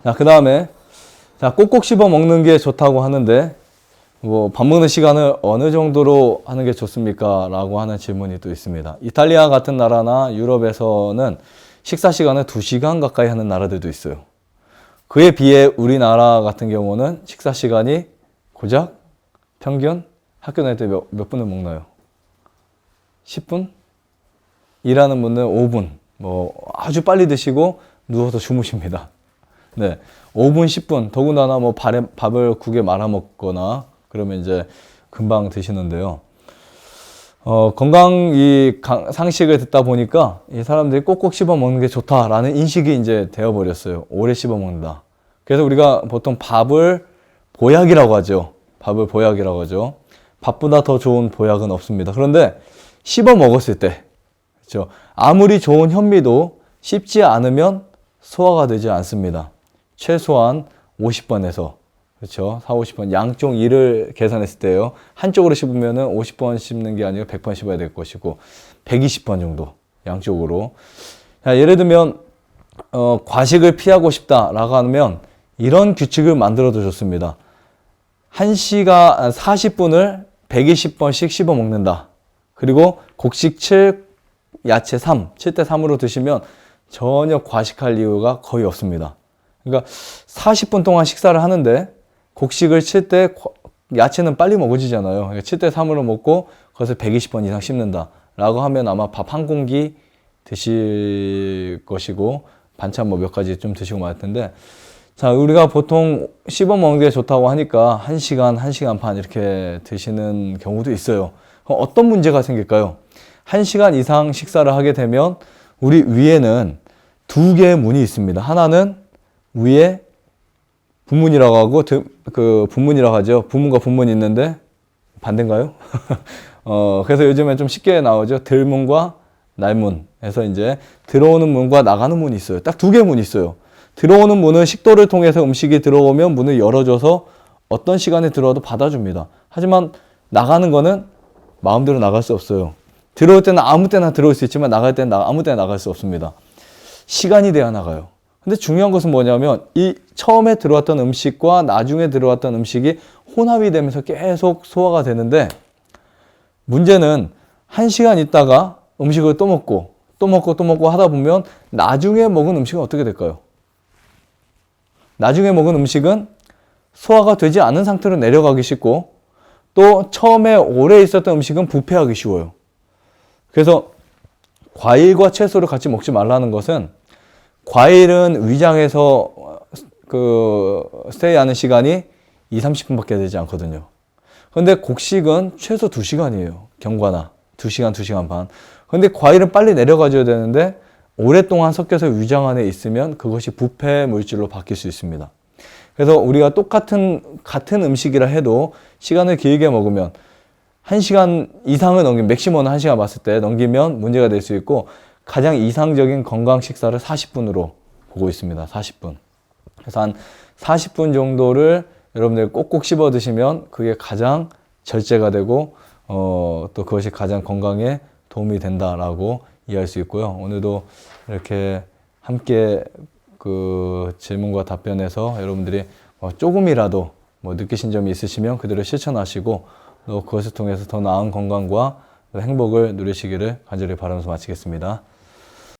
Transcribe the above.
자, 그 다음에, 자, 꼭꼭 씹어 먹는 게 좋다고 하는데, 뭐, 밥 먹는 시간을 어느 정도로 하는 게 좋습니까? 라고 하는 질문이 또 있습니다. 이탈리아 같은 나라나 유럽에서는 식사 시간을 2시간 가까이 하는 나라들도 있어요. 그에 비해 우리나라 같은 경우는 식사 시간이 고작 평균 학교 다닐 때 몇 분을 먹나요? 10분? 일하는 분은 5분. 뭐 아주 빨리 드시고 누워서 주무십니다. 네, 5분, 10분. 더군다나 뭐 밥을 국에 말아 먹거나 그러면 이제 금방 드시는데요. 건강 상식을 듣다 보니까 이 사람들이 꼭꼭 씹어 먹는 게 좋다라는 인식이 이제 되어버렸어요. 오래 씹어 먹는다. 그래서 우리가 보통 밥을 보약이라고 하죠. 밥을 보약이라고 하죠. 밥보다 더 좋은 보약은 없습니다. 그런데 씹어 먹었을 때, 그렇죠? 아무리 좋은 현미도 씹지 않으면 소화가 되지 않습니다. 최소한 50번에서, 그렇죠? 50번. 양쪽 일을 계산했을 때요. 한쪽으로 씹으면은 50번 씹는 게 아니고 100번 씹어야 될 것이고, 120번 정도, 양쪽으로. 자, 예를 들면, 과식을 피하고 싶다라고 하면, 이런 규칙을 만들어도 좋습니다. 1시간 40분을 120번씩 씹어 먹는다. 그리고 곡식 7, 야채 3, 7대 3으로 드시면 전혀 과식할 이유가 거의 없습니다. 그러니까 40분 동안 식사를 하는데 곡식을 7대, 야채는 빨리 먹어지잖아요. 그러니까 7대 3으로 먹고 그것을 120번 이상 씹는다. 라고 하면 아마 밥 한 공기 드실 것이고 반찬 뭐 몇 가지 좀 드시고 말 텐데, 자, 우리가 보통 씹어 먹는 게 좋다고 하니까 1시간, 1시간 반 이렇게 드시는 경우도 있어요. 그럼 어떤 문제가 생길까요? 1시간 이상 식사를 하게 되면 우리 위에는 2개의 문이 있습니다. 하나는 위에 부문이라고 하고, 분문이라고 하죠. 부문과 분문이 있는데, 반대인가요? 그래서 요즘엔 좀 쉽게 나오죠. 들문과 날문. 해서 이제 들어오는 문과 나가는 문이 있어요. 딱 2개의 문이 있어요. 들어오는 문은 식도를 통해서 음식이 들어오면 문을 열어줘서 어떤 시간에 들어와도 받아줍니다. 하지만 나가는 거는 마음대로 나갈 수 없어요. 들어올 때는 아무 때나 들어올 수 있지만 나갈 때는 아무 때나 나갈 수 없습니다. 시간이 돼야 나가요. 근데 중요한 것은 뭐냐면 이 처음에 들어왔던 음식과 나중에 들어왔던 음식이 혼합이 되면서 계속 소화가 되는데, 문제는 1시간 있다가 음식을 또 먹고 또 먹고 또 먹고 하다 보면 나중에 먹은 음식은 어떻게 될까요? 나중에 먹은 음식은 소화가 되지 않은 상태로 내려가기 쉽고, 또 처음에 오래 있었던 음식은 부패하기 쉬워요. 그래서 과일과 채소를 같이 먹지 말라는 것은, 과일은 위장에서 스테이하는 시간이 20-30분밖에 되지 않거든요. 그런데 곡식은 최소 2시간이에요. 경과나 2시간, 2시간 반. 그런데 과일은 빨리 내려가줘야 되는데 오랫동안 섞여서 위장 안에 있으면 그것이 부패 물질로 바뀔 수 있습니다. 그래서 우리가 같은 음식이라 해도 시간을 길게 먹으면 1시간 이상을 넘기면, 맥시멈은 1시간 봤을 때 넘기면 문제가 될 수 있고, 가장 이상적인 건강 식사를 40분으로 보고 있습니다. 40분. 그래서 한 40분 정도를 여러분들 꼭꼭 씹어 드시면 그게 가장 절제가 되고, 또 그것이 가장 건강에 도움이 된다라고 이해할 수 있고요. 오늘도 이렇게 함께 질문과 답변에서 여러분들이 조금이라도 느끼신 점이 있으시면 그대로 실천하시고, 또 그것을 통해서 더 나은 건강과 행복을 누리시기를 간절히 바라면서 마치겠습니다.